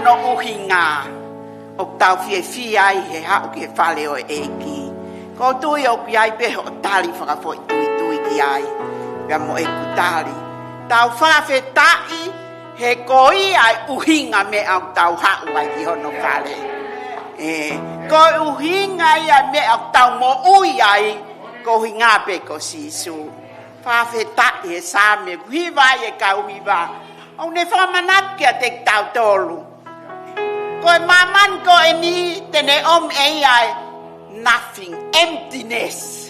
no uhinga o tau fie ai he ha o ke fale o eki ko tui o ki ai pe o tali whakafo i tui ki ai pia mo e kutali tau whawhe tai he koi ai uhinga me au tau hau ai ki hono fale ko uhinga ai me au tau mo ui ai ko hinga pe ko sisu whawhe tai he same hiva e kau hiva o ne whamanap kia te tau tolu ko maman ko eni tene ai nothing emptiness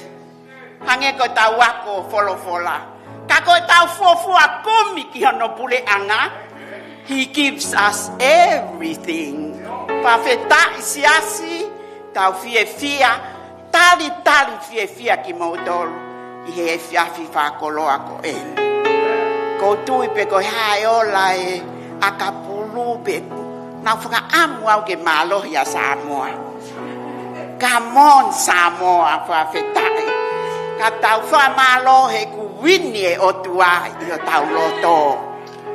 hange ko tau wako folofola ka ko tau fofua komi ki hono pule anga he gives us everything pa feta isiasi tau fia tali fia ki modol i he fiafi fa koloa ko en ko tui pe ko hai ola e akapulu pe na whaka amu au ke malo ya Samoa. Come on Samoa whawhetai. Ka tau wha malo he ku wini e o tua i o tau loto.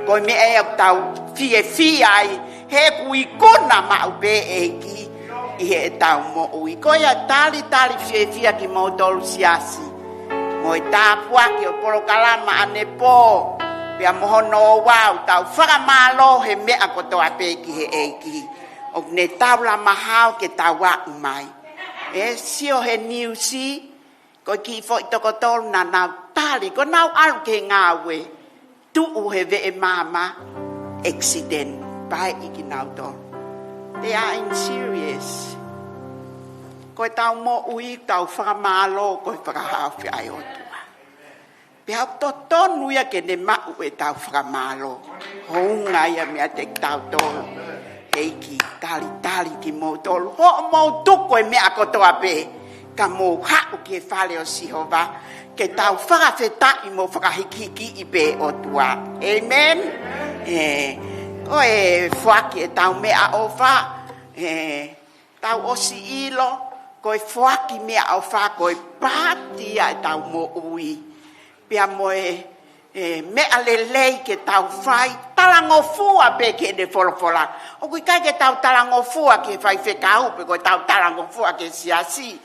Ko me e o tau fie ai he ku ikona ma upe e ki i he tau mo ui. Ko ia tali fie ki mo tolu siasi. Mo i tāpua ki o porokalama ane po. Pia mohono wau tau whakamalo he mea kotoa peki he eiki. O ne tau la mahau ke tau wa umai. Sio he niusi. Ko ki fo i toko tolu na nau tali. Ko nau alu ke ngawe. Tuu he ve e mama. Accident. Pai iki nau tolu. They are in serious. Ko tau mo ui tau whakamalo. Ko whakahau fi ai otu. Pea to tonu ia ke ne mau e tau whakamalo. Hounga ia mea te tau tolu. Eiki, tali ki mou tolu. Ho mou tuko e mea kotoa pe. Ka mou hau ke whale o Sihova. Ke tau whakawheta i mou whakahikiki i pe o tua. Amen? Ko e whaki e tau mea o wha. Tau osi ilo. Ko e whaki mea o wha. Ko e pātia e tau mo ui. Pia moe mea lelei ke tau whai talangofua pe ke ne folofola. O kui kai ke tau talangofua ke whai whekau pe ko tau talangofua ke siasi.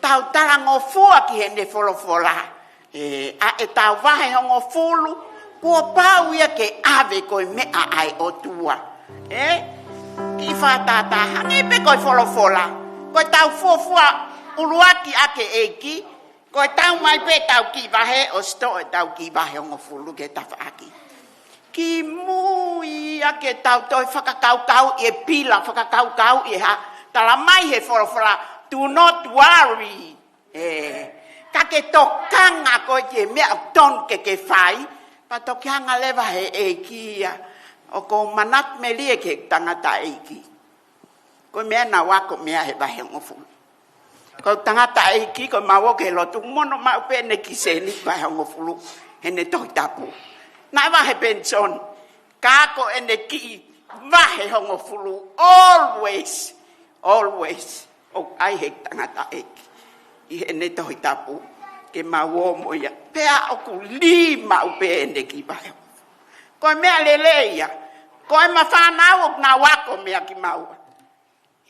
Tau talangofua ke he ne folofola. A e tau wahe hongo fulu kua pau ia ke ave koi mea ai o tua. Ki whatata hangi pe koi folofola. Koi tau fofua uluaki ake eki. Ko tau mai pe tau ki wahe o sto e tau ki wahe ongo fulu ke tawhaaki. Ki mui a ke tau toi whakakau e pila, whakakau e ha. Tala mai he whorofora, do not worry. Ka ke tokanga ko ke mea ton ke whai, pa tokanga lewa he e kia. O ko manat me lie ke tangata e ki. Ko mea na wako mea he wahe ongo fulu. Ko tangata e ki ko mawo ke lotu mono ma pe ne ki se ni ba hongo fulu ene to tapu na va he pension ka ko ene ki va he hongo fulu always o ai he tangata e ki ene to tapu ke mawo mo ya pe a ku li ma pe ene ki ba ko me alele ya ko ma fa na wa ko me ki mawo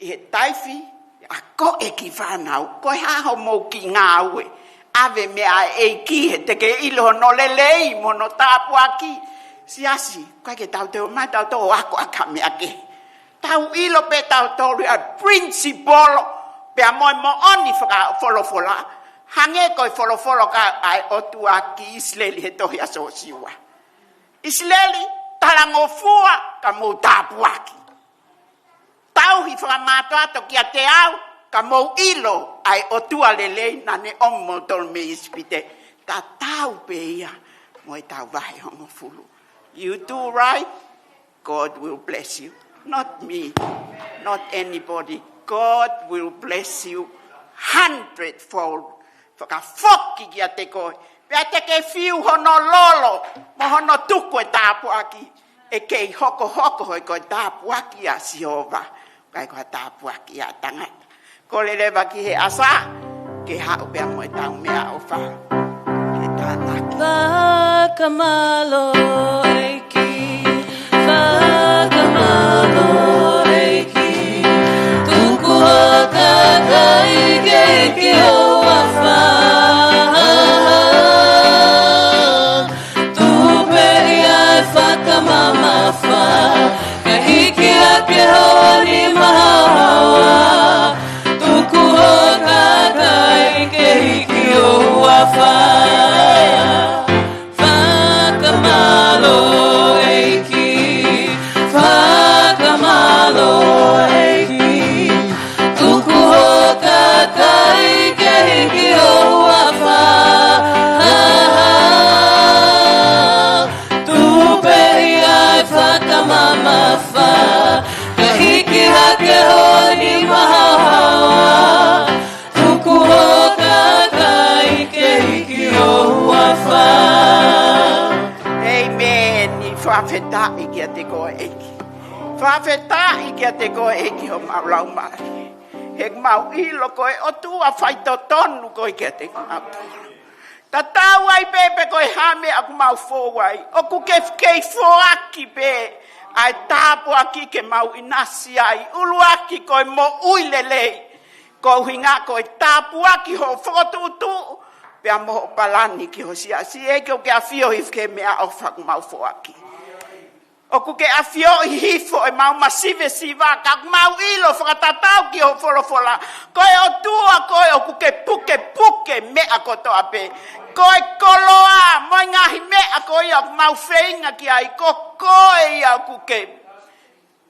e taifi ako e ki whanau, ko ha ho mo ki ngawe, ave mea e ki he te ke ilo no lelei mo no tapu aki. Siasi, kai ke tau teo mai tau teo ako aka mea ke. Tau ilo pe tau tau ria principolo, pe a moi mo oni whaka folofola, hange koi folofolo ka ai otu aki Isileli he tohi aso siwa. Isileli, talangofua ka mo tapu aki. Tau hi whakamato ato ki a te au, ka mou ilo ai o tua lelei na ne omo tol me ispite. Ka tau pe ia, mo e tau vahe hongo fulu. You do right, God will bless you. Not me, not anybody. God will bless you 100-fold. Whakafoki ki a te koe. Pea te ke fiu hono lolo, mo hono tuku e tāpu aki. E kei hoko hoi koe tāpu aki a Sihova. Kai ko tāpu aki a tangata. Ko le lewa ki he asa, ke hao pea mo e tau mea o wha. He tānaki. Vakamalo eiki, vakamalo eiki, tuku hakakai keiki o awha. Tupe iai whakamama wha, ka hiki ake hoa ni mahawa. Tuku hakakai keiki o awha. Vakamalo eiki, vakamalo eiki, tuku hakakai keiki o awha. Tupe iai whakamama wha, ka hiki hake honi mahawa. Tuku hakakai keiki o awha. Amen. Ni whawhetai kia te koe eki. Whawhetai kia te koe eki o maulau mai. He mau ilo koe o tua whaito tonu koe kia te mau tonu. Ta tau ai pepe koe hame aku mau fōwai. O ku kei fōaki pe. Ai tāpo aki ke mau inasi ai. Ulu aki koe mo uilelei. Ko hinga koe tāpo aki ho whotutu. Pea moho palani ki ho sia. Si eke o ke awhio hifke mea o whaku mau fōaki. O ku ke awhio hifo e mau masive siva. Ka mau ilo whakatatau ki ho wholofola. Koe o tua koe o ku ke puke mea kotoa pe. Koe koloa, moi ngahi mea koe o mau whainga ki ai. Ko koe ia ku ke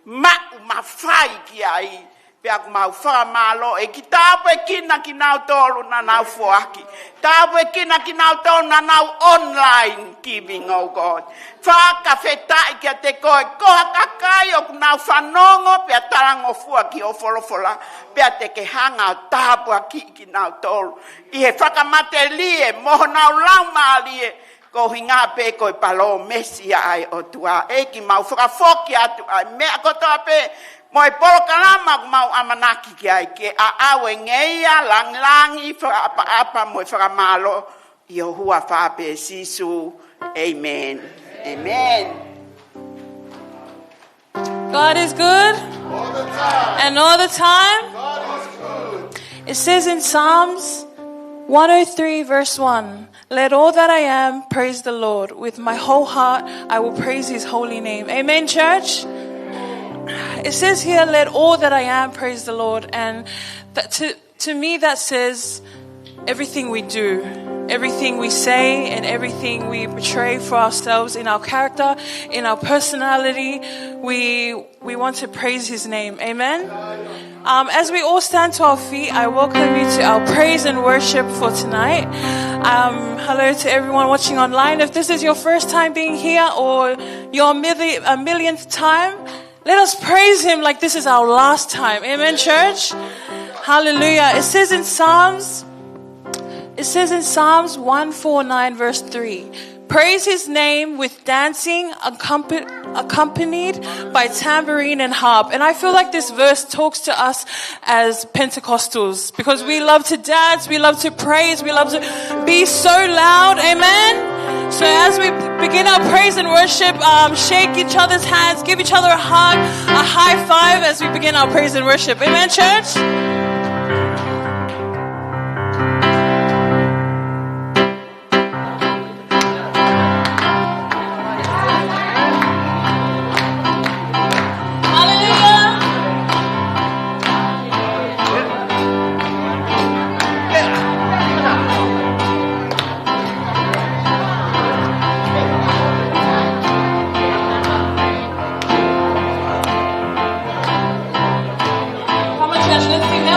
mau mawhai ki ai. Pea ku mau whamalo e ki tāpo e kina ki nau tolu na nau whoaki. Tāpo e kina ki nau tolu na nau online giving, oh God. Whakawhetai kia te koe, koha kakai o ku nau whanongo, pea tarango fuaki o wholofola, pea te ke hanga o tāpo a ki nau tolu. I he whakamate lie, moho nau lauma lie, ko hinga pe koe palo mesi ai o tua. Eki mau whakafoki atu ai, mea kotoa pe, moi polo kalama mau amanaki ki ai ke a awe ngeia langi apa moi whakamalo i o hua whape sisu. Amen. Amen. God is good. All the time. And all the time. God is good. It says in Psalms 103 verse 1, let all that I am praise the Lord. With my whole heart I will praise his holy name. Amen, church? It says here, let all that I am praise the Lord. And that to me that says everything we do, everything we say, and everything we portray for ourselves in our character, in our personality, we want to praise his name. Amen? As we all stand to our feet, I welcome you to our praise and worship for tonight. Hello to everyone watching online. If this is your first time being here or your millionth time, let us praise him like this is our last time. Amen, church? Hallelujah. It says in Psalms 149 verse 3, praise his name with dancing accompanied by tambourine and harp. And I feel like this verse talks to us as Pentecostals because we love to dance, we love to praise, we love to be so loud. Amen? So as we begin our praise and worship, shake each other's hands, give each other a hug, a high five as we begin our praise and worship. Amen, church? Let's sing that.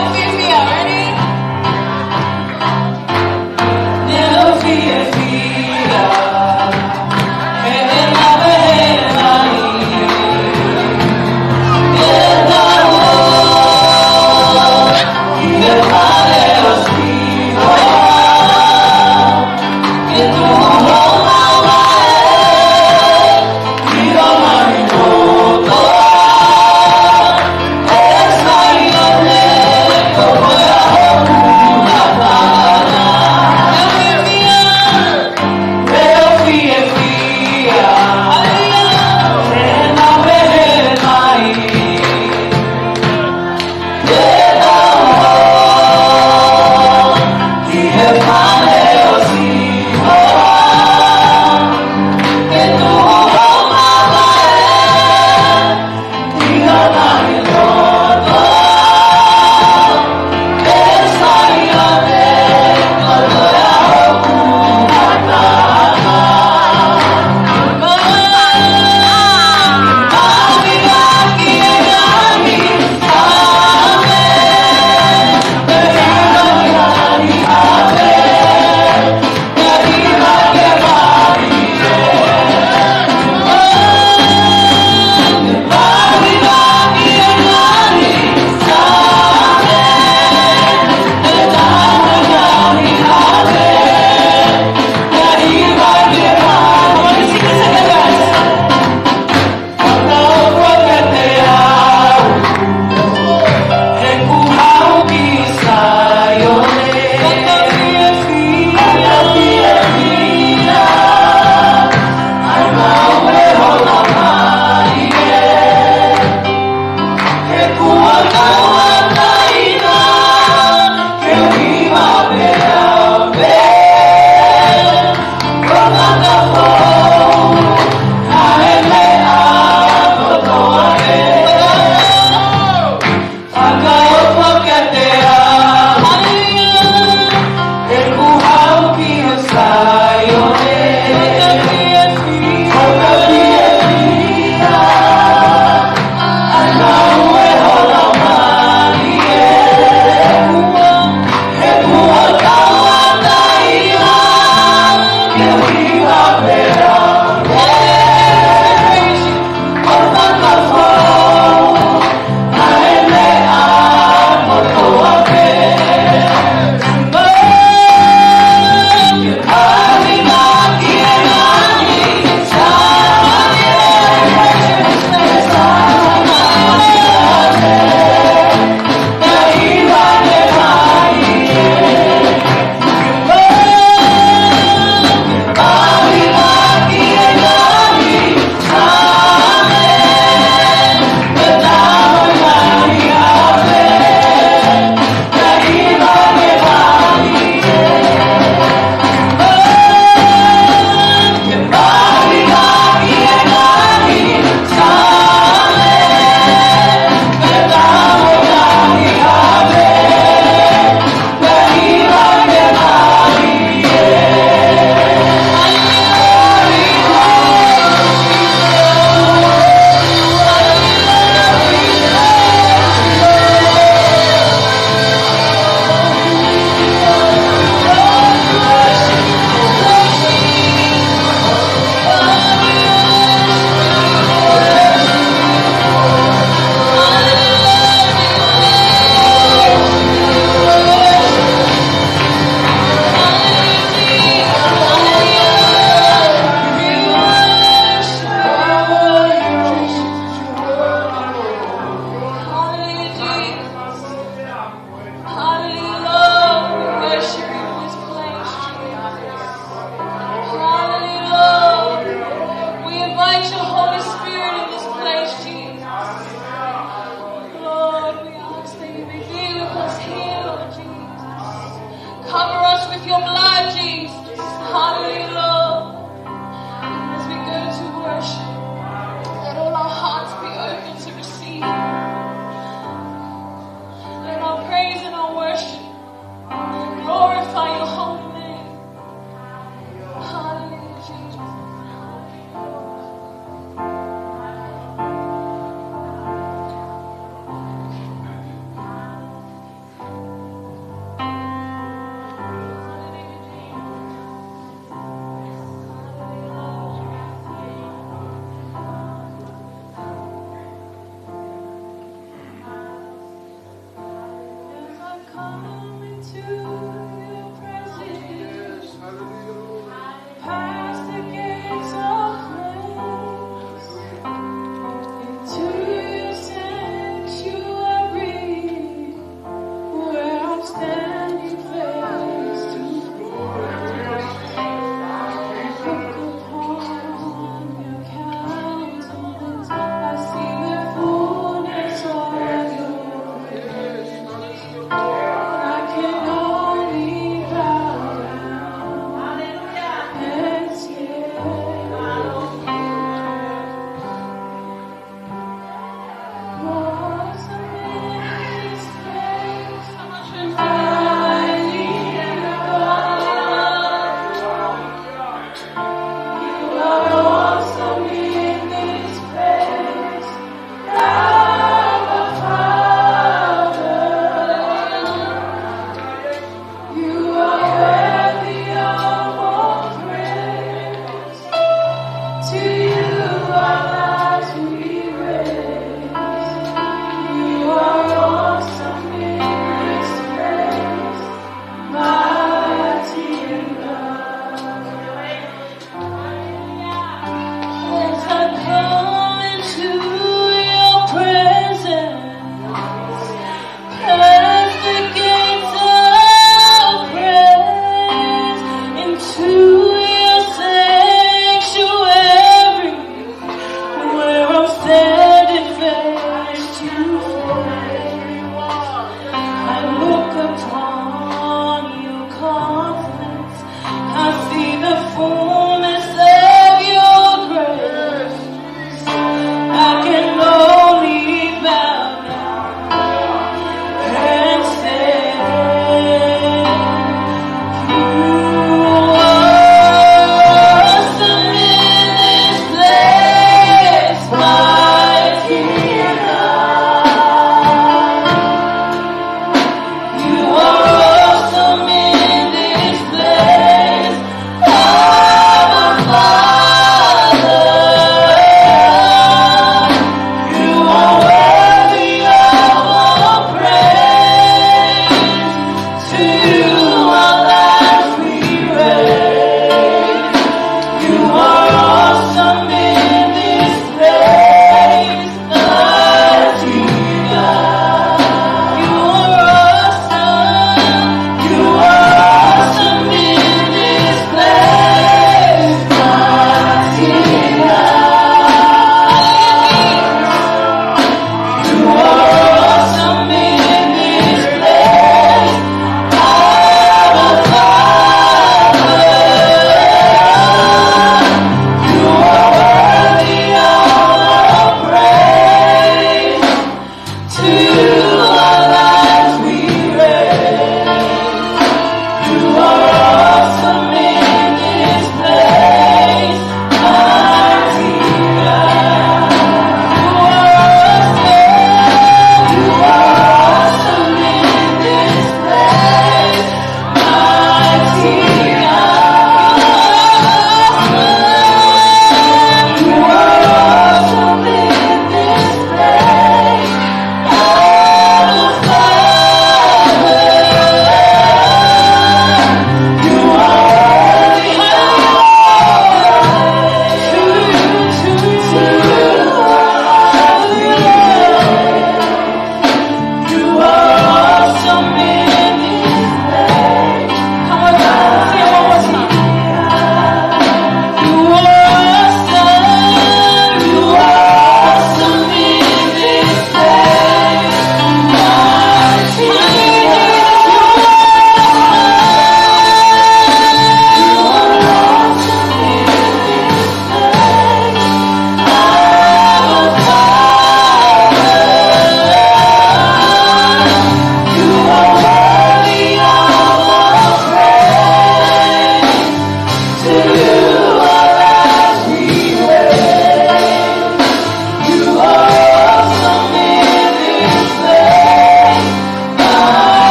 us with your blood, Jesus. Hallelujah, Lord. As we go to worship, let all our hearts be open to receive. Let our praise and our worship glorify your holy name. Hallelujah, Jesus.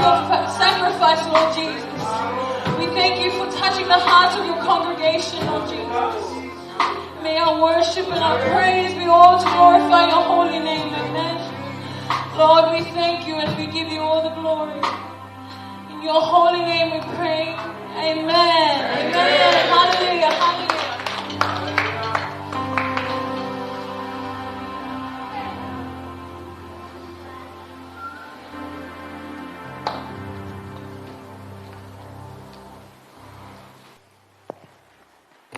your sacrifice, Lord Jesus. We thank you for touching the hearts of your congregation, Lord Jesus. May our worship and our praise be all to glorify your holy name. Amen. Lord, we thank you and we give you all the glory. In your holy name we pray. Amen. Amen. Hallelujah. Hallelujah.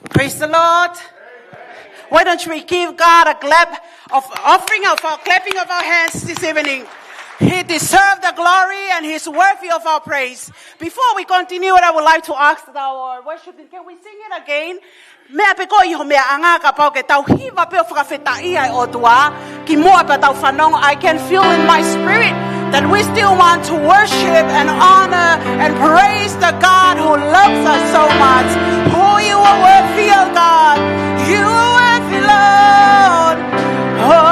Praise the Lord. Why don't we give God a clap of offering of our clapping of our hands this evening? He deserves the glory and He's worthy of our praise. Before we continue, I would like to ask our worship team, can we sing it again? Mea pe ko iho mea anga ka pau ke tau hiva pe o whakawheta ia e o tua, ki mua pe tau whanong, I can feel in my spirit that we still want to worship and honor and praise the God who loves us so much. Oh, you are worthy, oh God. You are worthy, Lord. Oh.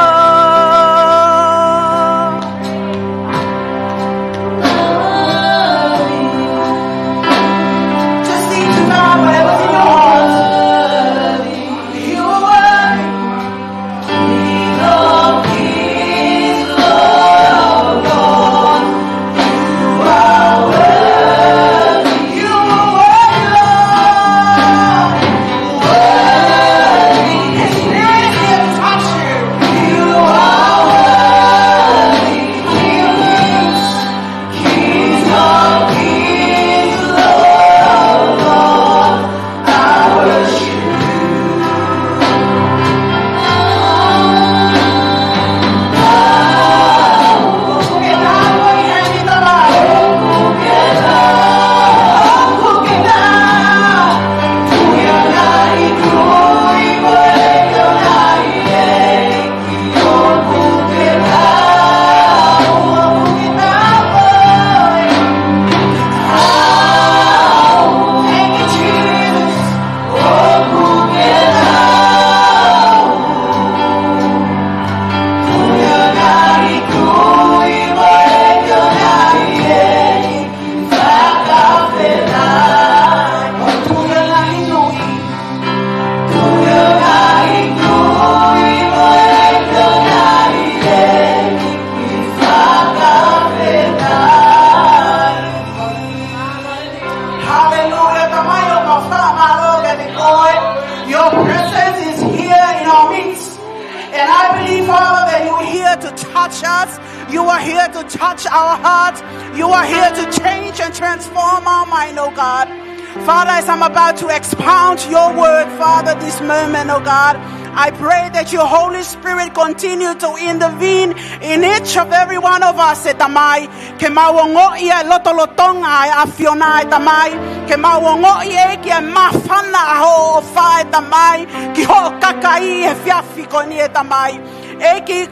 To expound your word, Father, this moment, oh God. I pray that your Holy Spirit continue to intervene in each of every one of us. Tamai, ke mawongo ia lotolotonga afiona tamai, ke mawongo ia ke mafana ho fa tamai, ki ho kakai e fiafi koni tamai. Eki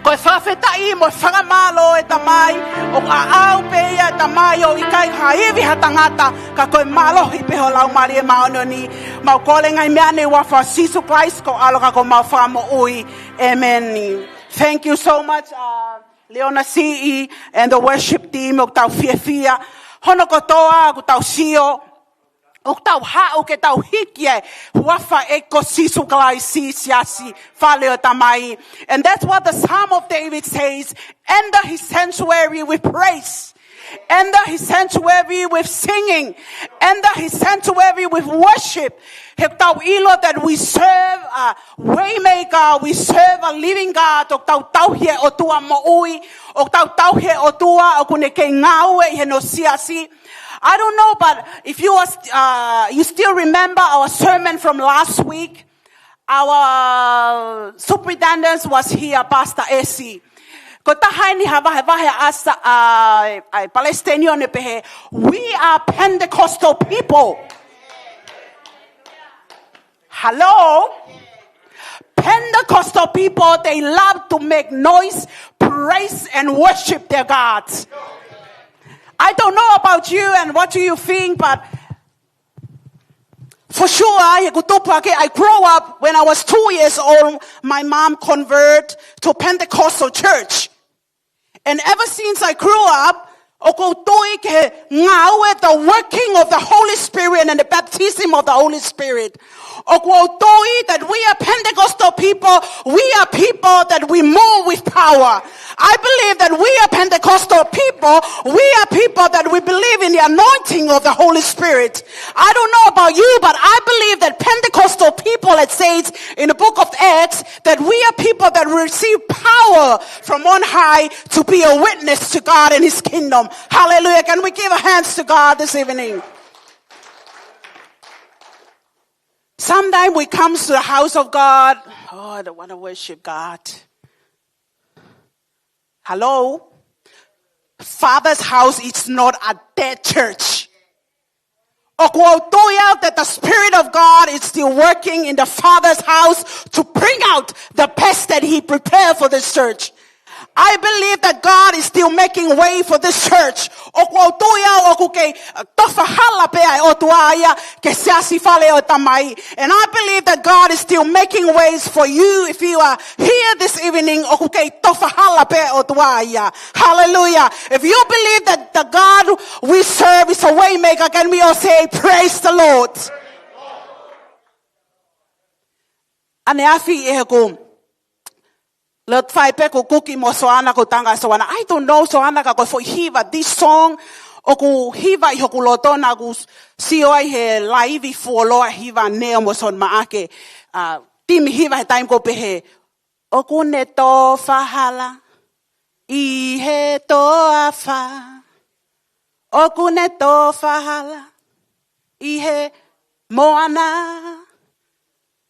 ko whawheta I mo whakamalo e tamai, o a au pe ia tamai o ikai haiwi hatangata, ka koe malohi peho lau mari e maono ni, mau kole ngai mea ne wafa sisu Christ ko aloka ko mau whamo ui. Amen. Thank you so much, Liona Si'i and the worship team o tau fia. Hono kotoa ko tau sio. O tau hao ke tau hikie, huafa e ko sisu kalai si siasi, faleo tamai. And that's what the Psalm of David says, enter his sanctuary with praise. Enter his sanctuary with singing. Enter his sanctuary with worship. That we serve a waymaker, we serve a living God. I don't know, but if you still remember our sermon from last week, our superintendent was here, Pastor Essie. We are Pentecostal people. Hello? Pentecostal people, they love to make noise, praise, and worship their gods. I don't know about you and what do you think, but for sure, I grew up when I was 2 years old. My mom converted to Pentecostal church. And ever since I grew up, O ko toi ke ngau the working of the Holy Spirit and the baptism of the Holy Spirit. O ko toi that we are Pentecostal people, we are people that we move with power. I believe that we are Pentecostal people, we are people that we believe in the anointing of the Holy Spirit. I don't know about you, but I believe that Pentecostal people, it says in the book of Acts, that we are people that receive power from on high to be a witness to God and His kingdom. Hallelujah. Can we give our hands to God this evening? Sometimes we come to the house of God. Oh, I don't want to worship God. Hello? Father's house is not a dead church. That the Spirit of God is still working in the Father's house to bring out the best that He prepared for this church. I believe that God is still making way for this church. And I believe that God is still making ways for you if you are here this evening. Hallelujah. If you believe that the God we serve is a way maker, can we all say, praise the Lord? I don't know soana ka ko hiva this song o ku hiva I ku loto na ku sioi he live for lo hiva ne mo son maake tim hiva he time ko pehe o ku ne to fahala I he to afa o ku ne to fahala I he moana.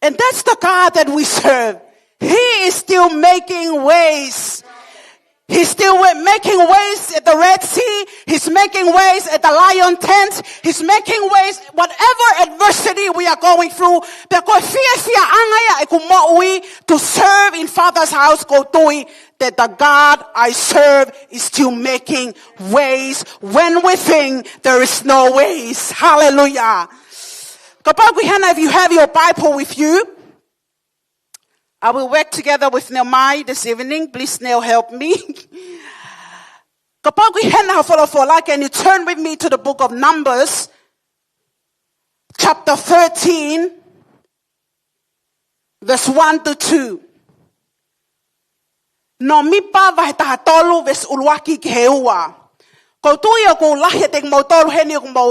And that's the God that we serve. He is still making ways. He's still making ways at the Red Sea. He's making ways at the lion tent. He's making ways whatever adversity we are going through. To serve in Father's house, that the God I serve is still making ways when we think there is no ways. Hallelujah. If you have your Bible with you, I will work together with Neil this evening. Please, Neil, help me. Can you turn with me to the book of Numbers, chapter 13, verse 1 to 2. No mipa vahetahatolu ves ulwaki keheua.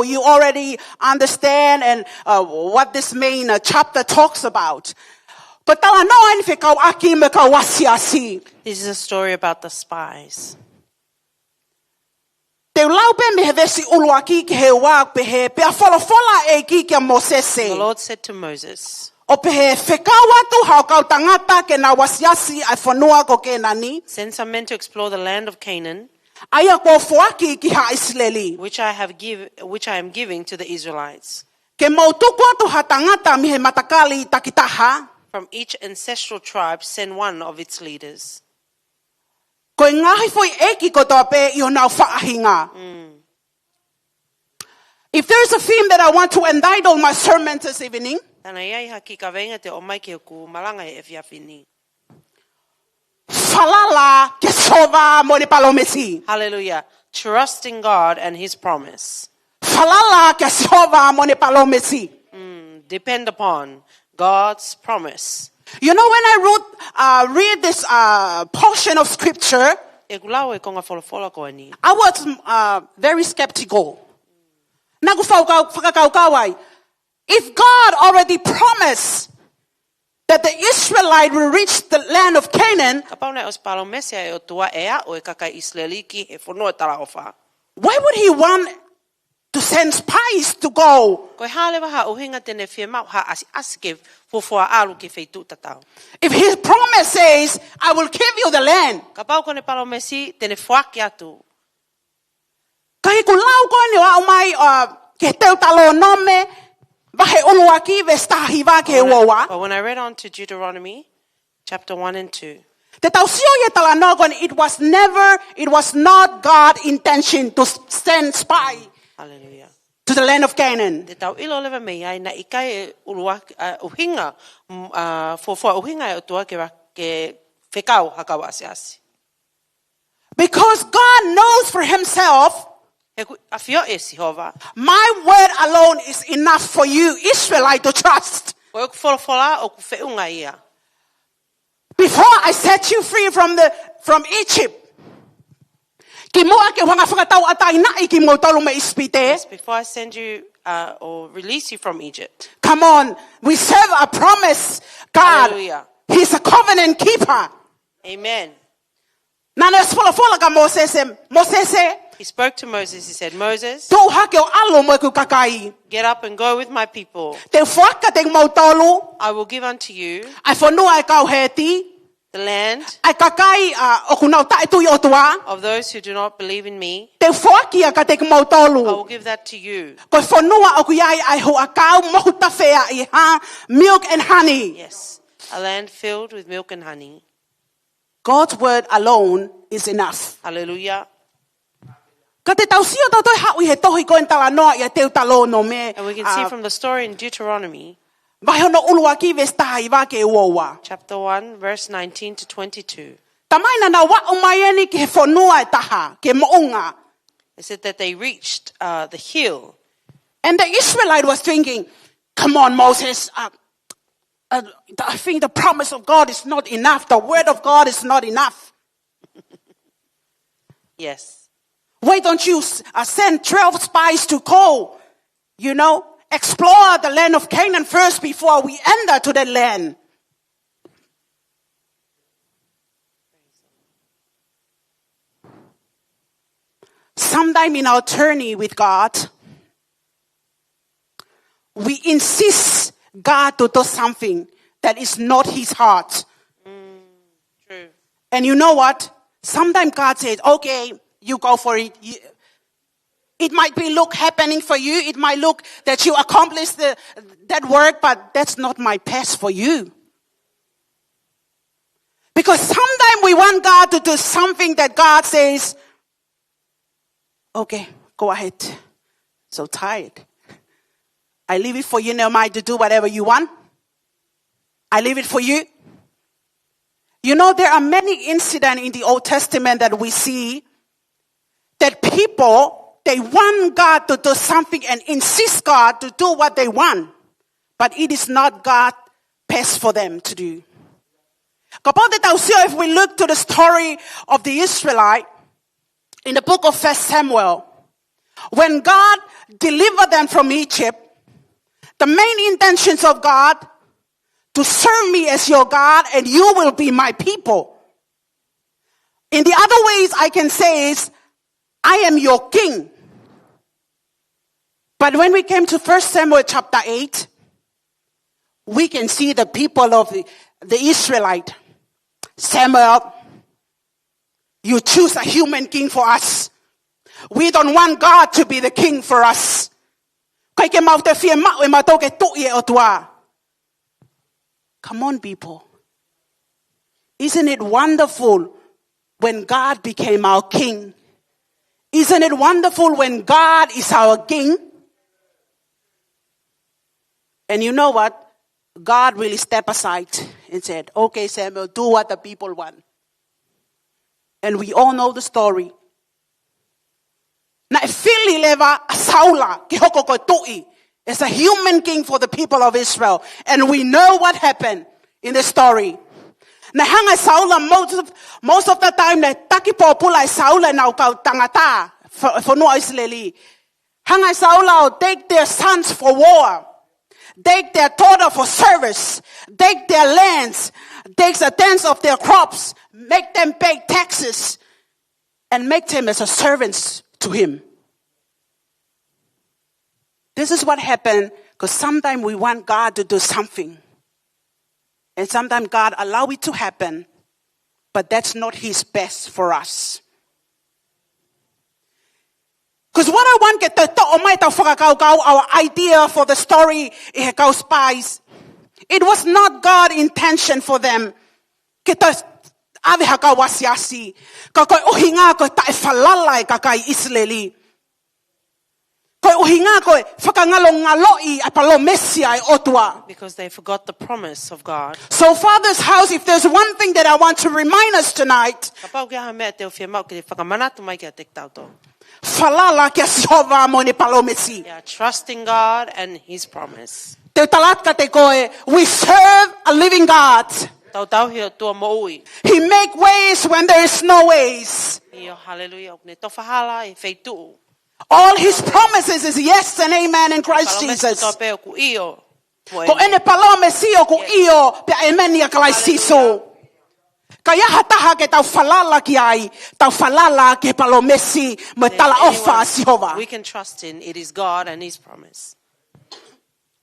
You already understand and what this main chapter talks about. This is a story about the spies. The Lord said to Moses, send some men to explore the land of Canaan, which I am giving to the Israelites. From each ancestral tribe, send one of its leaders. If there's a theme that I want to entitle my sermon this evening, hallelujah. Trusting God and His promise. Depend upon God's promise. You know, when I read this portion of scripture, I was very skeptical. If God already promised that the Israelite will reach the land of Canaan, why would He want to send spies to go? If His promise says, I will give you the land, but when I read on to Deuteronomy chapter 1 and 2, it was not God's intention to send spy hallelujah to the land of Canaan. Because God knows for Himself He awhio e Sihova. My word alone is enough for you, Israelite, to trust. Ko e ku wholofola o ku whiunga ia. Before I set you free from Egypt, ki moa ke wanga whakatau atai nai ki mo tolu me ispite. Yes, before I send you or release you from Egypt. Come on, we serve a promise God. Hallelujah. He's a covenant keeper. Amen. Nana wholofola ka Moses. He spoke to Moses. He said, Moses, Tō hake o alo mo ku kakai. get up and go with my people. Te whaka te mo tolu. I will give unto you Ai whanua e kau heti. the land Ai kakai o kunau tae tui o tua. of those who do not believe in me. Te whakia ka te mo I will tolu. give that to you. Ko whanua o kuiai ai ho a kau mohu tawhea I ha milk and honey. Yes, a land filled with milk and honey. God's word alone is enough. Hallelujah. Ka te tausio tau toi haui he tohi koen tala noa I a teu talo no me. And we can see from the story in Deuteronomy, Vai hono ulua ki ves taha I wake uoua. chapter 1, verse 19 to 22. Tamaina na wa o mai eni ki he whanua e taha, ke mounga. It said that they reached the hill. And the Israelite was thinking, come on, Moses, I think the promise of God is not enough. The word of God is not enough. Yes. Why don't you send 12 spies to go, explore the land of Canaan first before we enter to the land? Sometime in our journey with God, we insist God to do something that is not his heart. True. And you know what? Sometimes God says, okay, you go for it. It might be look happening for you. It might look that you accomplished that work, but that's not my best for you. Because sometimes we want God to do something that God says, okay, go ahead. So tired. I leave it for you, Nehemiah, to do whatever you want. I leave it for you. You know, there are many incidents in the Old Testament that we see that people, they want God to do something and insist God to do what they want. But it is not God's best for them to do. If we look to the story of the Israelite in the book of 1 Samuel, when God delivered them from Egypt, the main intentions of God, to serve me as your God and you will be my people. In the other ways I can say is, I am your king. But when we came to 1 Samuel chapter 8, we can see the people of the Israelite. Samuel, you choose a human king for us. We don't want God to be the king for us. Come on, people. Isn't it wonderful when God became our king? Isn't it wonderful when God is our king? And you know what? God really stepped aside and said, okay, Samuel, do what the people want. And we all know the story. Na fili leva Saula ki hoko ko tui is a human king for the people of Israel. And we know what happened in the story. Na hanga Saula most of the time na taki popula Saula na ukau tangata for no Isileli. Hanga Saula take their sons for war. Take their daughter for service. Take their lands. Take a tenth of their crops. Make them pay taxes. And make them as a servants to him. This is what happened because sometimes we want God to do something. And sometimes God allow it to happen. But that's not his best for us. Because what I want get our idea for the story spies, it was not God's intention for them. Kita ave haka wasiasi, kakoi uhinga ko ta falalai kakai Isileli. Koi uhinga ko fakangalong ngaloi apalo Messia otua. Because they forgot the promise of God. So Father's house, if there's one thing that I want to remind us tonight, Falala ke Jehova mo ni palomesi. Yeah, trusting God and His promise. Te talat ka te koe, we serve a living God. Tau tau hio tua moui. He make ways when there is no ways. Io hallelujah. Ne tofahala e feitu. All his promises is yes and amen in Christ Jesus. Ko ene palome sio ku io pe amen ya Christ Jesus. Kaya hataha ke tau falala ki ai, tau falala ke palomesi me tala ofa Jehova. We can trust in it is God and His promise.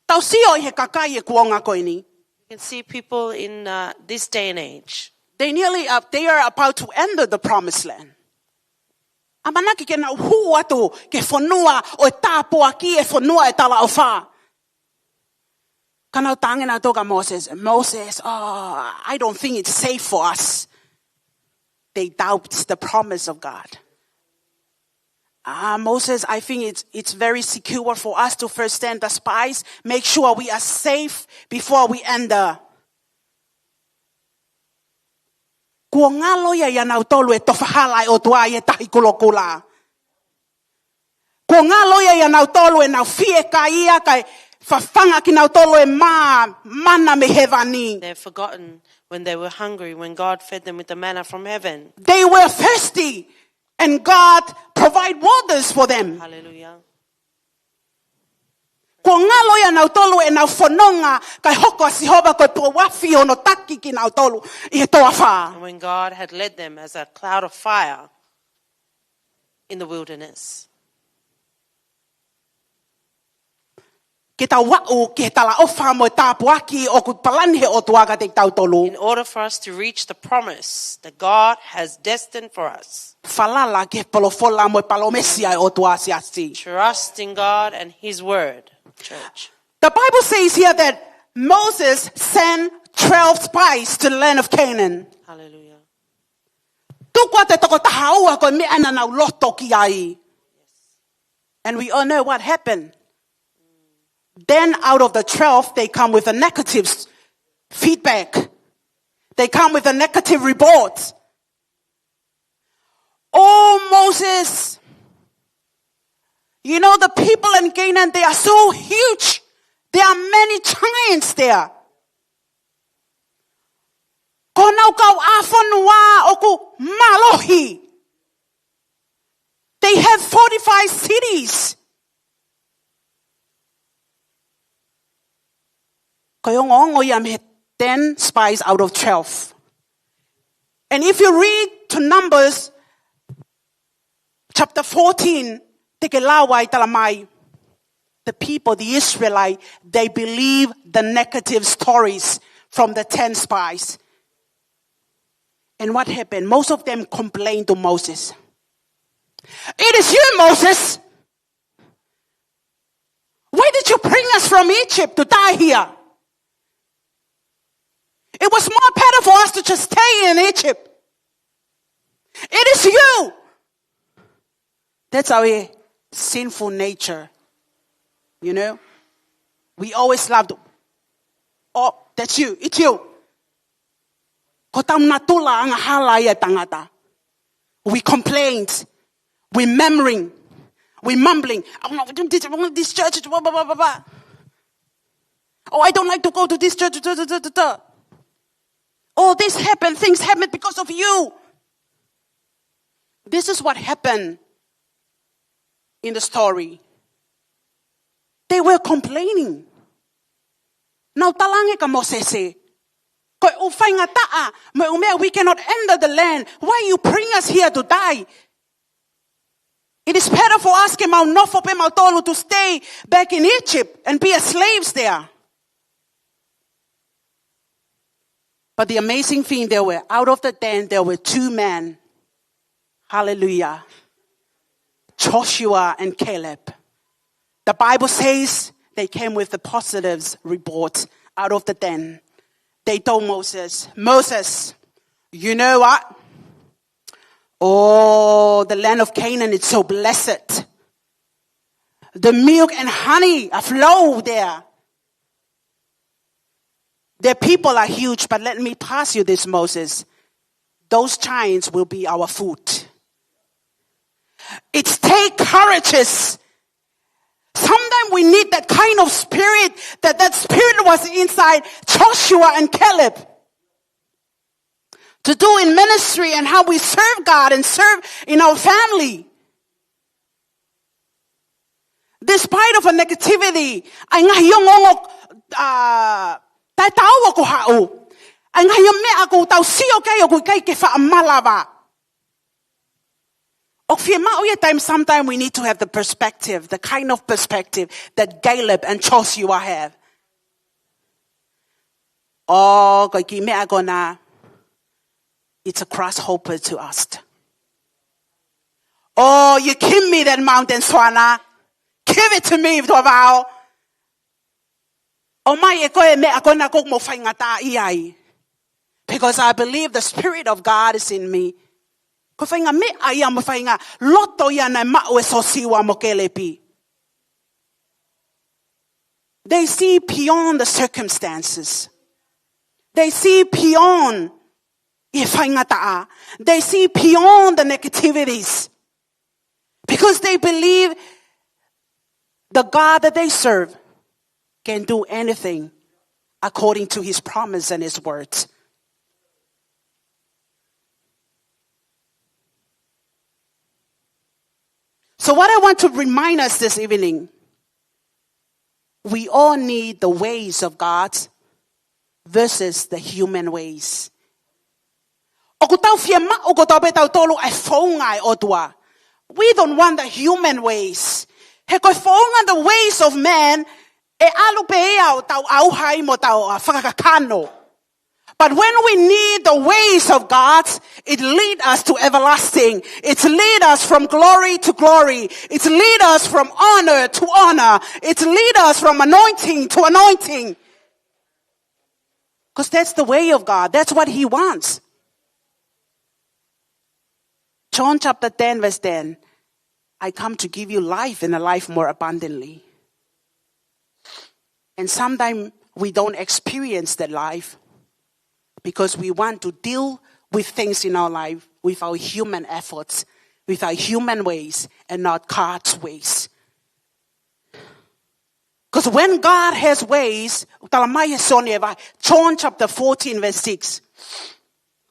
Tau sio he kakai e kuonga koini. You can see people in this day and age. They are about to enter the promised land. Amanaki ke na hu atu ke fonua o tapo aki e fonua e tala ofa. Kanau tangena toka Moses, I don't think it's safe for us. They doubt the promise of God. Moses, I think it's very secure for us to first stand the spies, make sure we are safe before we enter. Kua ngalo ya nau tolu e tofahala o tua e tahi kulokula. Kua ngalo ya nau tolu e nau fie ka ia kai fafanga ki nau tolu e mana me hevani. They've forgotten when they were hungry, when God fed them with the manna from heaven. They were thirsty and God provide waters for them. Hallelujah. Kua ngalo ya nau tolu e nau whanonga kai hoko a Jehova koe puawafi ono taki ki nau tolu I he toa wha. And when God had led them as a cloud of fire in the wilderness. Ke tau wau ke tala ofa mo tāpuaki o ku palani he o tuaga te tau tolu. In order for us to reach the promise that God has destined for us. Falala ke polofola mo palomesia o tua siasi. Trust in God and His word, church. The Bible says here that Moses sent 12 spies to the land of Canaan. Hallelujah. Tukwa te toko tahaua ko me ana nau loto ki ai. And we all know what happened. Then out of the 12, they come with a negative feedback. They come with a negative report. Oh, Moses, you know the people in Canaan, they are so huge. There are many giants there. Konau kau afonua oku malohi. They have 45 cities. Koyongongo yam had 10 spies out of 12. And if you read to Numbers chapter 14, tekelawai talamai, the people, the Israelites, they believe the negative stories from the 10 spies. And what happened? Most of them complained to Moses. It is you, Moses. Why did you bring us from Egypt to die here? It was more better for us to just stay in Egypt. It is you. That's our sinful nature. You know? We always love to, oh, that's you. It's you. We complained. We murmuring. We mumbling. This church. Blah, blah, blah, blah, blah. Oh, I don't like to go to this church. Oh, this happened. Things happened because of you. This is what happened in the story. They were complaining. Now talange ka Moses. We cannot enter the land. Why you bring us here to die? It is better for us to stay back in Egypt and be as slaves there. But the amazing thing, there were, out of the 10, there were 2 men. Hallelujah. Joshua and Caleb. The Bible says they came with the positive report out of the 10. They told Moses, you know what? Oh, the land of Canaan is so blessed. The milk and honey are flow there. Their people are huge, but let me pass you this, Moses. Those giants will be our food. It's take courageous. Sometimes we need that kind of spirit, that spirit was inside Joshua and Caleb. To do in ministry and how we serve God and serve in our family. Despite of a negativity, ay ngayong ngok tatawa ko hao. Ay ngayong me ako tau siyo kayo ko kay kefa malaba. Sometimes we need to have the perspective, the kind of perspective that Caleb and Joshua have. Oh, kay me ako na. It's a grasshopper to us. Oh, you give me that mountain, Swana. Give it to me, Tovao. Oh, my, because I believe the Spirit of God is in me. They see beyond the circumstances. They see beyond. They see beyond the negativities. Because they believe the God that they serve can do anything according to his promise and his words. So what I want to remind us this evening, we all need the ways of God versus the human ways. We don't want the human ways. The ways of man. But when we need the ways of God, it leads us to everlasting. It leads us from glory to glory. It leads us from honor to honor. It leads us from anointing to anointing. Because that's the way of God. That's what he wants. John chapter 10 verse 10. I come to give you life and a life more abundantly. And sometimes we don't experience that life because we want to deal with things in our life with our human efforts, with our human ways and not God's ways. Because when God has ways, John chapter 14 verse 6.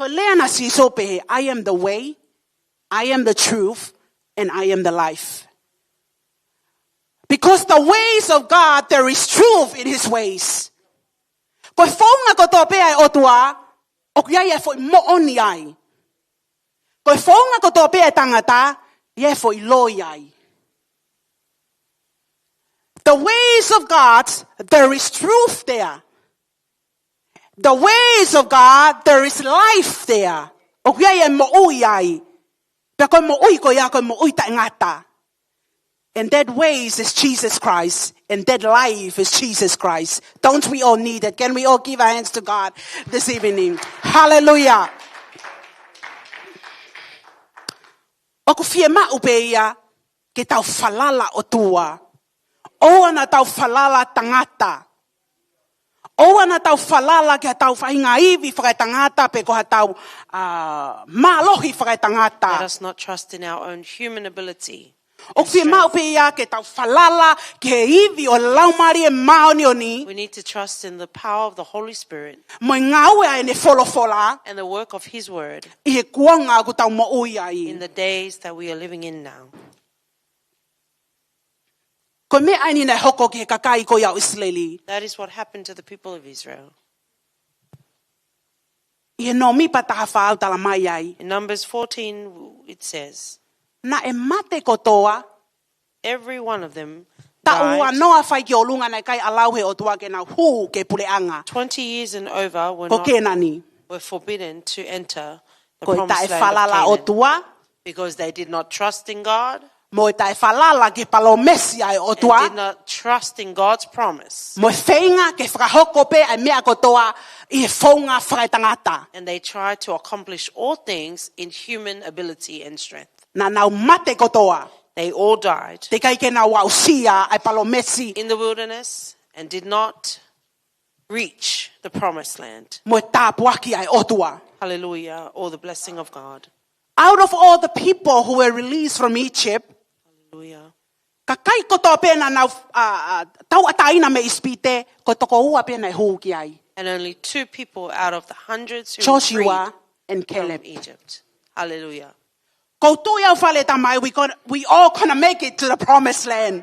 I am the way, I am the truth, and I am the life. Because the ways of God, there is truth in his ways. The ways of God, there is truth there. The ways of God, there is life there. And that ways is Jesus Christ. And that life is Jesus Christ. Don't we all need it? Can we all give our hands to God this evening? Hallelujah. Ke tau falala o tua. O ana tau falala tangata. O ana tau falala ke tau whainga iwi whakai tangata pe ko tau malohi whakai tangata. Let us not trust in our own human ability. O fie mau pe ia ke tau falala ke iwi o laumari e maoni o ni. We need to trust in the power of the Holy Spirit Mo ngau e ne folofola. and the work of his word I kuanga ku tau mo uia I. in the days that we are living in now. Ko me ai ni na hoko ke kakai ko ia Isileli. That is what happened to the people of Israel. I no mi pataha whaau tala mai ai. In Numbers 14, it says, Na e mate kotoa. every one of them Ta ua died. noa whai ki o lunga nei kai alau he o tua ke na hu ke puleanga. 20 years and over Ko ke nani. were forbidden to enter the Ko ta e promised land falala o of Canaan tua. because they did not trust in God Mo ta e falala ke palomesi ai o and tua. did not trust in God's promise. Mo whainga ke whakahoko pe ai mea kotoa I he whaunga whakai tangata. And they tried to accomplish all things in human ability and strength. Na nau mate kotoa. They all died Te kai ke na wausia ai palomesi. in the wilderness and did not reach the promised land. Mo tapuaki ai o tua. Hallelujah, or the blessing of God. Out of all the people who were released from Egypt, Hallelujah. kakai ko to pena na tau atai na me ispite ko to ko ua pena huki ai. And only 2 people out of the hundreds who were Joshua and freed from Caleb. Egypt. Hallelujah. Ko tu ia fale tamai, we all gonna make it to the promised land.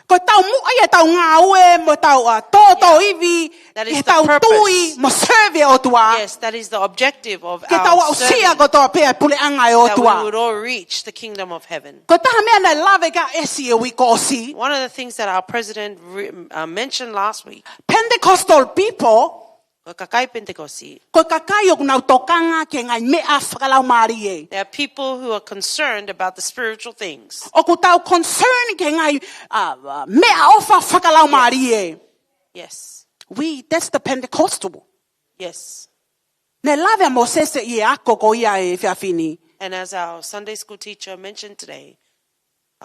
Ko tau mu ai tau ngawe mo tau toto iwi That is e the tau purpose. tui mo serve o tua. Yes, that is the objective of Ke tau our au sia serving, ko to pe pule angai o that we tua. would all reach the kingdom of heaven. Ko taha mea na lave ka esi e wi kosi. One of the things that our president mentioned last week, Pentecostal people ko kakai Pentecosti, ko kakai o nau tokanga ke ngai mea whakalau mari e. there are people who are concerned about the spiritual things. O ku tau concern ke ngai mea ofa whakalau mari e. Yes. That's the Pentecostal. Yes. Ne lave mo sese i ako ko ia e whiawhini. And as our Sunday school teacher mentioned today,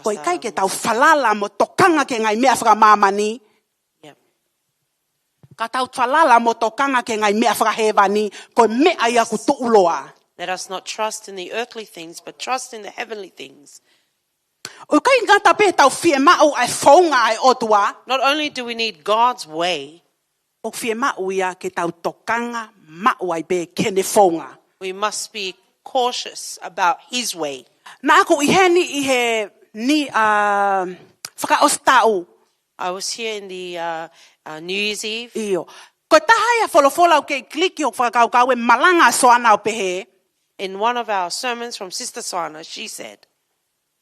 Ko i kai ke tau whalala mo tokanga ke ngai mea whakamamani. yeah, Ka tau whalala mo tokanga ke ngai mea whakahewani. Ko mea ia ku tuuloa. let us not trust in the earthly things, but trust in the heavenly things. O kai ngata pe tau whie mau ai whaunga ai otua. Not only do we need God's way, O whie mau ia ke tau tokanga mau ai be kene whaunga. we must be cautious about His way. Nā ako i heni i he ni whakaostau. I was here in the New Year's Eve, Iyo. Ko taha ia wholofola o ke kliki o whakaukau e malanga soana o pehe. in one of our sermons from Sister Swana. She said,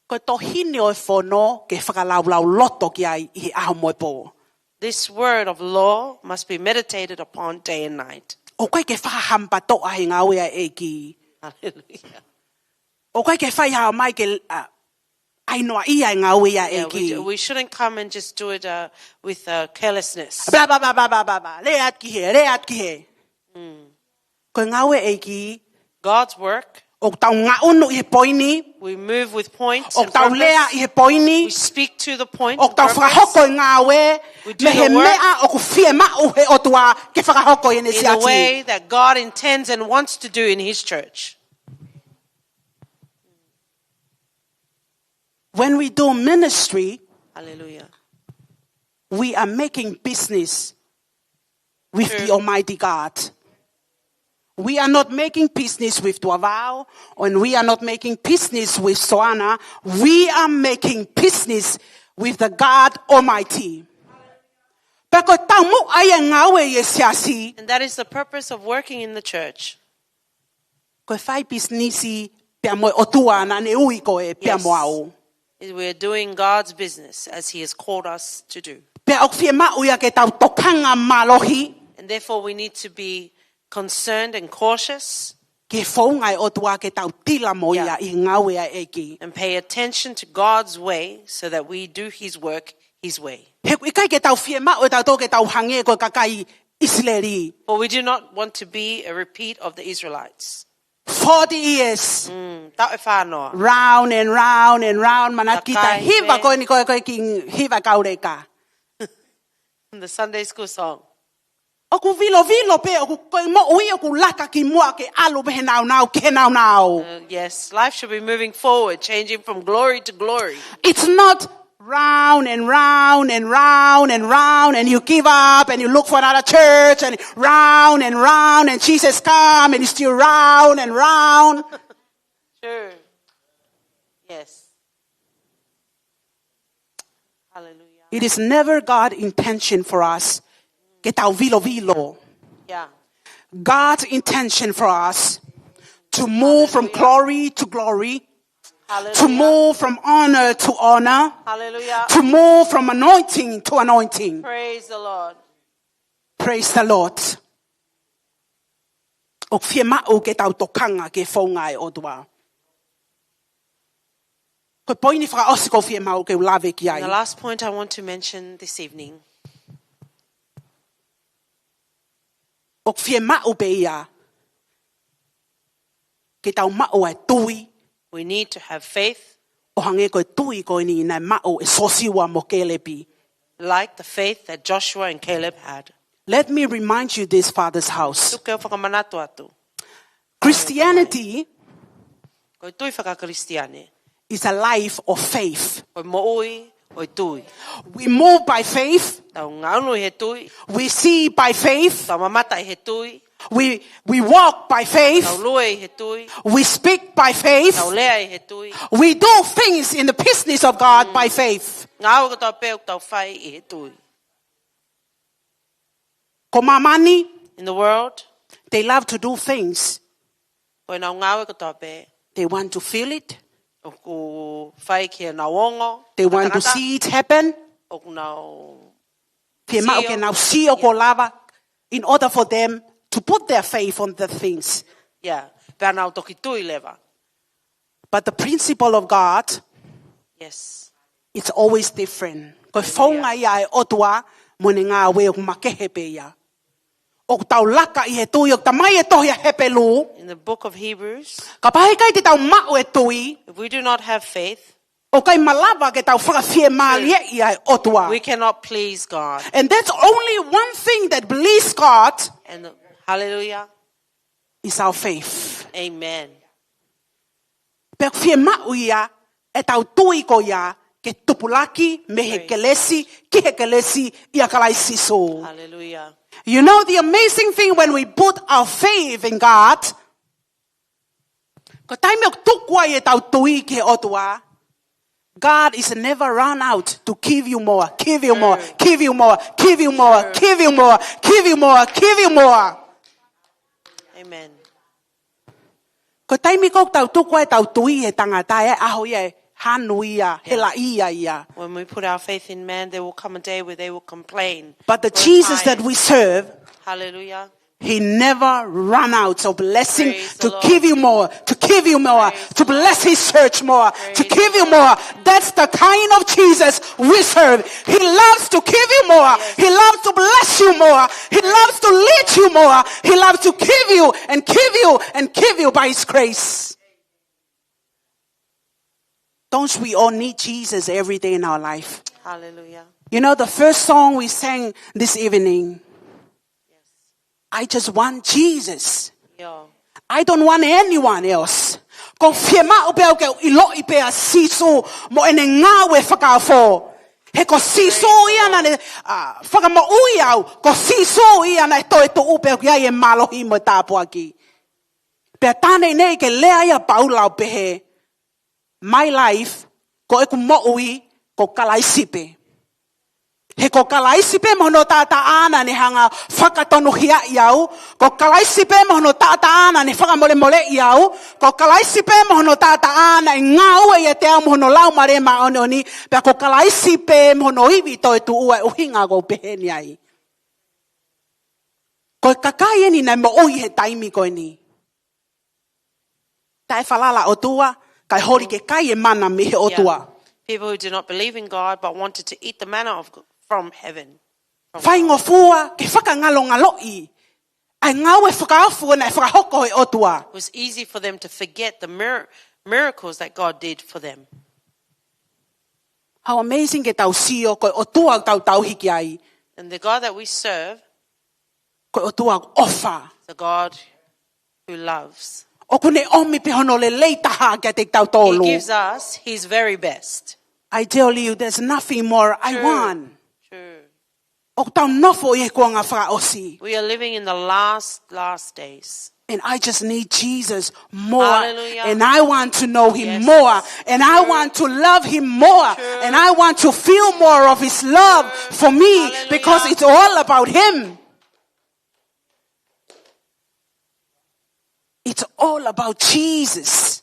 Ko to hini o e whono ke whakalaulau loto ki ai i he aho moe po. this word of law must be meditated upon day and night. O koe ke whahampa to ahi ngā wea e ki. Hallelujah. O koe ke whai hao mai ke ainoa ia ngā wea e Yeah, ki. we shouldn't come and just do it with carelessness. Bla bla bla bla bla bla bla. Le at ki he, le at ki he. Ko ngā wea e ki. God's work, O tau ngā unu i he poini. we move with points O and tau lea purpose. i he poini. We speak to the point O and tau purpose. whakahoko i ngā we. We do Me he the work mea o ku whie mau he otua ke whakahoko i ne in the siati. way that God intends and wants to do in His church. When we do ministry, Hallelujah. we are making business with True. the Almighty God. We are not making business with Tuavao, and we are not making business with Soana. We are making business with the God Almighty. Peko tamu aya ngawe ye siasi, And that is the purpose of working in the church. ko fai businessi pia mo otua na ne ui ko e pia Yes. mo au. We are doing God's business as He has called us to do. Pia ok fie ma uia ke tau tokanga malohi, And therefore we need to be concerned and cautious ke whaungai otua ke tau tila mo ia Yeah. I ngawe a eki. and pay attention to God's way so that we do His work His way. He kai ke tau fie ma o tau tō ke tau hange ko kakai Isileli. For we do not want to be a repeat of the Israelites. 40 years. Tau e whānoa. Round and round and round. Mana kita Takai hiva pe. koe ni koe ki hiva kaureka. The Sunday school song. Oku vilo pe, oku koe mo ui oku laka ki mua ke alu behe nau nau ke nau nau. Yes, life should be moving forward, changing from glory to glory. It's not round and round and round and round and you give up and you look for another church and round and Jesus come and it's still round and round. Sure. Yes. Hallelujah. It is never God's intention for us. Get our vilo. Yeah. God's intention for us to move from glory to glory, Hallelujah. to move from honor to honor, Hallelujah. to move from anointing to anointing. Praise the Lord. Praise the Lord. O fie ma'u ke tau tokanga ke whaunga e odua. Ko poini whakaosi ko fie ma'u ke ulave ki And the ai. last point I want to mention this evening O fie ma'u pe ia. Ke tau ma'u ai tui. we need to have faith O hange koe tui koe ni nai ma'u e sosiwa mo kelepi. like the faith that Joshua and Caleb had. Let me remind you this, Father's house. Tuke o whakamanatu atu. Christianity Ko tui whakakristiane. is a life of faith. Ko moui, ko tui. We move by faith. Tau ngaunu he tui. We see by faith. Tau mamata he tui. We walk by Tau faith. lue he tui. We speak by faith. Tau lea he tui. We do things in the business of God by faith. Ngau ko tau peuk tau whai I he tui. Ko mamani, In the world, they love to do things. ko nau ngau ko tau pe. They want to feel it. O ku whai kia na wongo. They want to see it happen. O ku nau. Pia mau ke nau si o ko lava, in order for them to put their faith on the things. Yeah. Pea nau toki tui lewa. But the principle of God, Yes. it's always different. Ko whaunga ia e otua, mone ngā we o makehepe ia. O tau laka I he tui, o tamai e tohi a hepe lu. In the book of Hebrews, Ka pahe kai te tau mao e tui, if we do not have faith, o kai malava ke tau whakawhie mālia ia e otua. we cannot please God. And that's only one thing that please God And hallelujah. is our faith. Amen. Pea whie mau ia, e tau tui ko ia, ke tupulaki me he kelesi, ki he kelesi, ia kalai siso. Hallelujah. You know the amazing thing when we put our faith in God, ko taime o tukua e tau tui ke otua, God is never run out to give you more, give you more, give you more, give you more, give you more, give you more, give you more. Amen. Ko taime ko tau tukua e tau tui e tangata e aho ia e hanu ia, hela ia ia. When we put our faith in man, there will come a day where they will complain. But the for a Jesus time. that we serve, Hallelujah. He never run out of blessing Praise to the Lord. give you more, to give you more, Praise to the bless His church more, to Praise give the you more. That's the kind of Jesus we serve. He loves to give you more. He loves to bless you more. He loves to lead you more. He loves to give you and give you and give you by His grace. Don't we all need Jesus every day in our life? Hallelujah. You know, the first song we sang this evening, I just want Jesus. Yeah. I don't want anyone else. Ko fiema o peo ke ilo I pea sisu mo ene ngā we whakawho. He ko sisu ia na ne whakama ui au. Ko sisu ia na e toi to upeo ki ai e malohi mo tāpua ki. Pea tāne nei ke lea ia paulau pehe. My life, ko e ku mo ui, ko kalaisipe. He ko kalaisipe mono tata ana ni hanga whakatonu hia iau. Ko kalaisipe mono tata ana ni whakamole mole iau. Ko kalaisipe mono tata ana I ngau e te au mono lau mare ma oni. Pea ko kalaisipe mono iwi toi tu ua uhinga ko peheni ai. Ko kakai ni na mo ui he taimi ko ni. Tai falala o tua. Kai hori ke kai e mana me he otua. People who do not believe in God but wanted to eat the manna from heaven. Whai ngofua ke whakangalo ngaloi. Ai ngau e whakaafua na e whakahoko he otua. It was easy for them to forget the miracles that God did for them. How amazing ke tau sio ko otua tau hiki ai. And the God that we serve Ko otua ofa. is a God who loves. O kune omi pe hono le leitaha kia te tau He tolu. gives us His very best. I tell you, there's nothing more I want. True. O tau nofo I he kua ngā whakaosi. We are living in the last days. And I just need Jesus more. Hallelujah. And I want to know Him Yes. more. And I want to love Him more. True. And I want to feel more of His love for me. Hallelujah. Because it's all about Him. It's all about Jesus.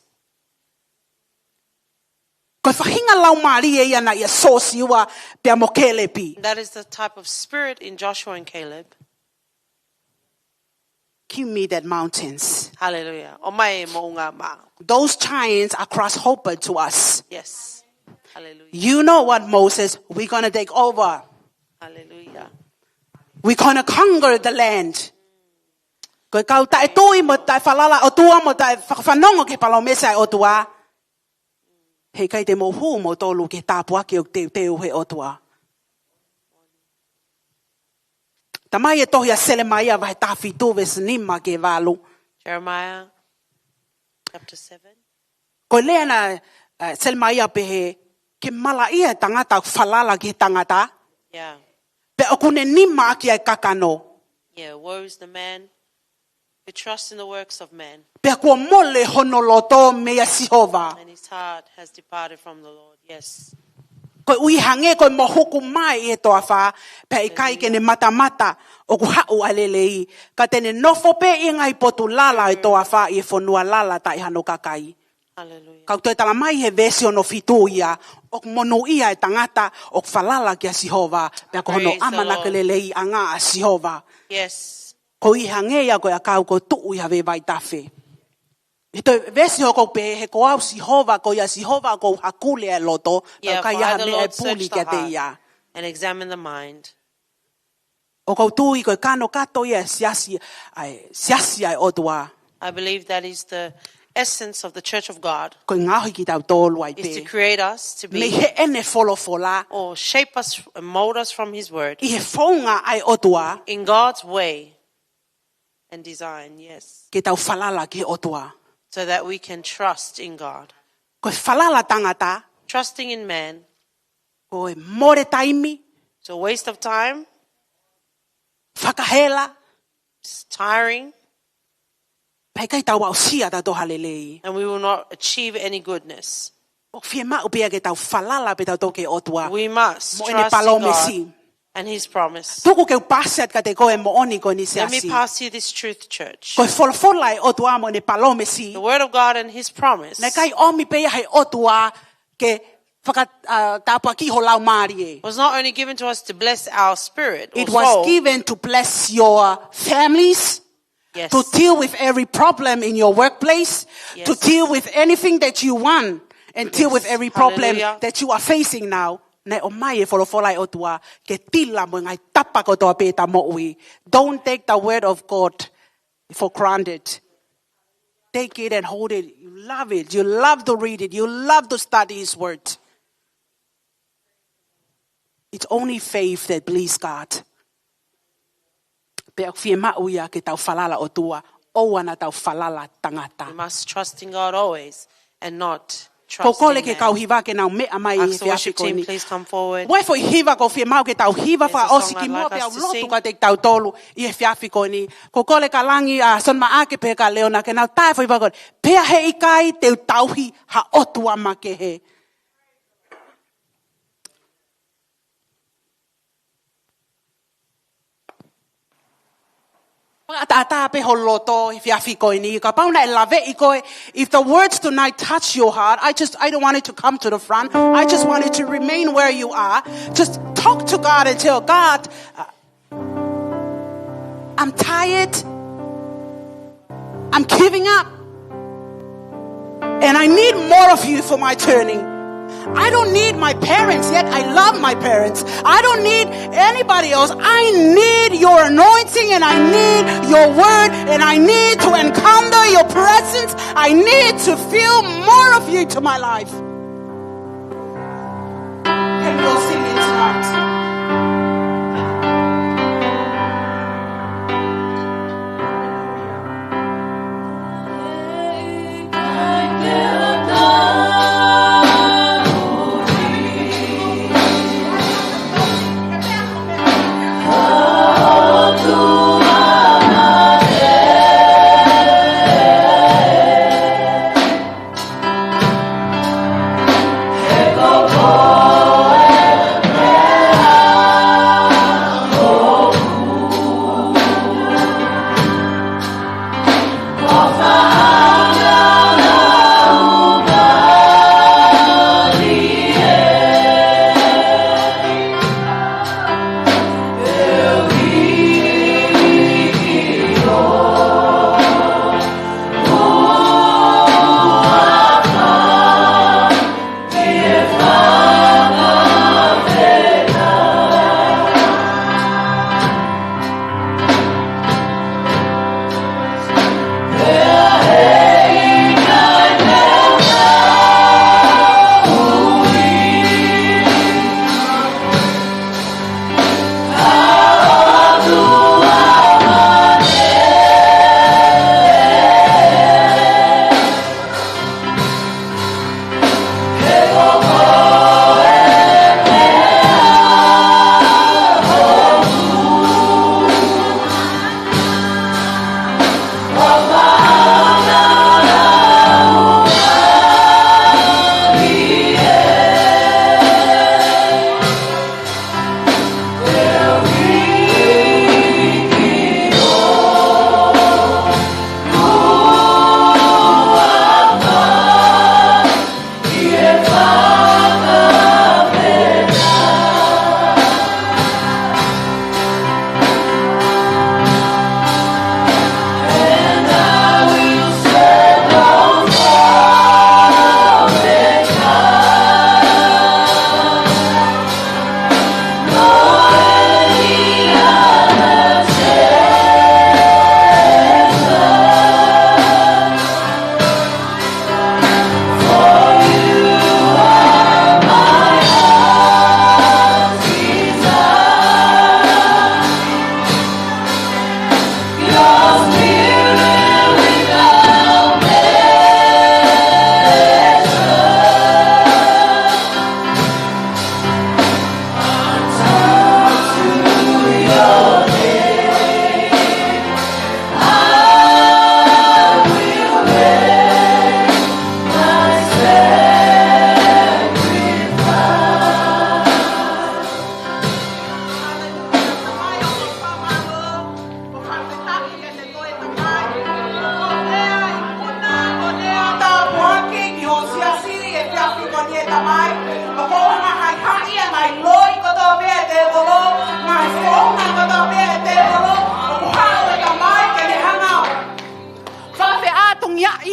Ko whahinga lau maari e ana ia sosiua pia mo kelepi. That is the type of spirit in Joshua and Caleb. Give me that mountains. Hallelujah. O mai mo ngā mā. Those giants are grasshopper to us. Yes. Hallelujah. You know what, Moses? We're going to take over. Hallelujah. We're going to conquer the land. Ko kau tae tui mo tae whalala o tua mo tae whakawhanongo ke palomesa o tua. Hei kai te mohu mo tolu ke tāpua ki o teo he o tua. Tamai e tohi a Selemaia vai tāwhi tōwes nima ke walu. Jeremiah chapter 7. Ko leana selma ia pehe ke mala ia tangata falala ki tangata. Yeah. Pe okune nima ki ai kakano. Yeah, woe is the man who trusts in the works of man, Pe ko mole honoloto me Sihova. and his heart has departed from the Lord. Yes. Ko ui hange ko mohuku mai e toa wha, pe i kai ke ne mata o ku hau alelei. Ka tene nofo pe i ngai potu lala e toa wha i e whanua lala ta i hano kakai. Hallelujah. Kau toi tala mai he vesi ono fitu ia, o monu ia e tangata, o falala ki a Sihova, pe ko hono Praise the amana Lord. ke lelei a ngā a Sihova. Yes. Ko i hange ia ko a kau ko tuu ia ve vai tafe. I toi vesi ho ko pe he ko au Sihova, ko ia Sihova ko hakule e loto, Yeah, kai for ia the me e Lord puli search kia the te heart ia. and examine the mind. O kau tui ko kano kato ia siasi ai otua. I believe that is the essence of the Church of God, Ko ngahi ki tau tolu ai is to pe. create us to Me be, he ene fola or shape us and mold us from his word i he fonga ai otua in God's way and design, yes, ki tau falala ki otua. so that we can trust in God. Ko falala tangata Trusting in man ko e more taimi, is a waste of time, whakahela, it's tiring, pai kai tau au sia ta toha lelei. and we will not achieve any goodness. O fie mau pia ke tau falala pe tau toke otua. We must Mo ene trust in palome God si. and his promise. Tuku ke upasiat ka te koe mo oni ko ni Let me siasi. pass you this truth, church. Ko e folofola e otua mo ene palome si. The word of God and his promise Ne kai omi pe hei otua ke tapua ki ho lau maari e. was not only given to us to bless our spirit or It was soul, given to bless your families, yes, to deal with every problem in your workplace, Yes. to deal with anything that you want, and deal Yes. with every problem Hallelujah. that you are facing now. Nei o mai e folofola e otua ke tila mo ngai tapa ko toa peta mo ui. Don't take the word of God for granted. Take it and hold it. You love it. You love to read it. You love to study his word. It's only faith that please God. Pe fie mauia ke tau falala o tua, o ana tau falala tangata. we must trust in God always and not Ko trust kole in ke man. kau hiva ke nau mea mai Ask the fia worship team, fikoni. please come forward. Wai foi hiva ko fie mau ke tau hiva There's fa a song osi ki I'd mua like pe us au to lotu sing. ka te tau tolu i e fia fikoni. Ko kole ka langi a son maake pe ka leona ke nau tae foi vakon. Pea he ikai te tauhi ha otua ma ke he. If the words tonight touch your heart, I don't want it to come to the front. I just want it to remain where you are. Just talk to God and tell God, I'm tired. I'm giving up. And I need more of you for my turning. I don't need my parents yet. I love my parents. I don't need anybody else. I need your anointing and I need your word and I need to encounter your presence. I need to feel more of you to my life. Can we all sing it tonight?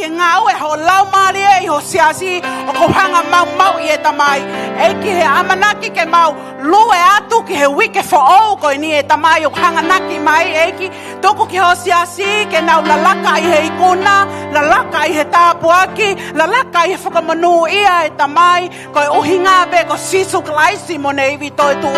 ke ngau e ho lau mali e ho siasi o ko hanga mau i e tamai e ki he amanaki ke mau lue atu ki he wike fo o ko ni e tamai o hanga naki mai e ki toku ki ho siasi ke nau lalaka i he ikuna lalaka i he tapuaki lalaka i he whakamanu ia e tamai ko e uhinga be ko sisu klaisi mo ne iwi toi tu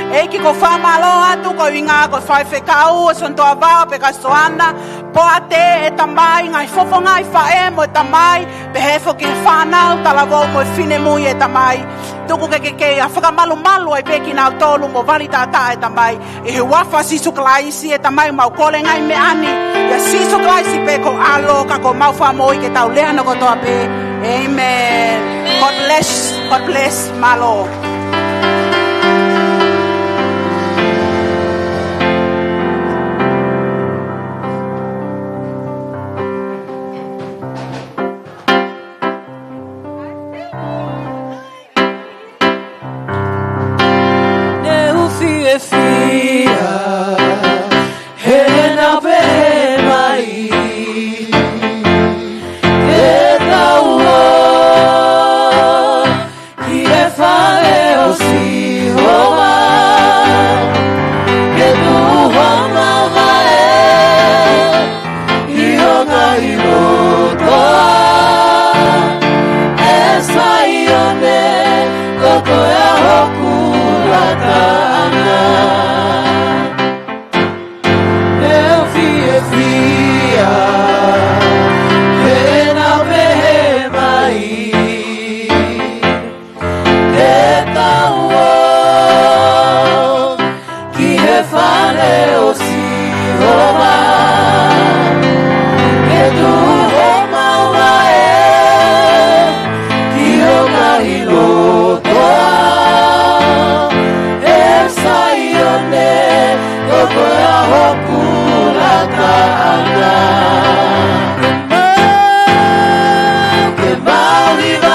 Eki ko whamalo atu ko inga ko whai whekau o sontoa wao pe ka soana po ate e tamai ngai fofo ngai whae mo e tamai pe hefo ki whanau talawo mo e whine mui e tamai tuku ke a whakamalu malu ai peki nau tolu mo wali tata e tamai e he wafa sisu klaisi e tamai mau kole ngai me ani ya sisu klaisi pe ko alo ka ko mau whamoi ke tau lea no ko toa pe Amen. God bless Malo. Viva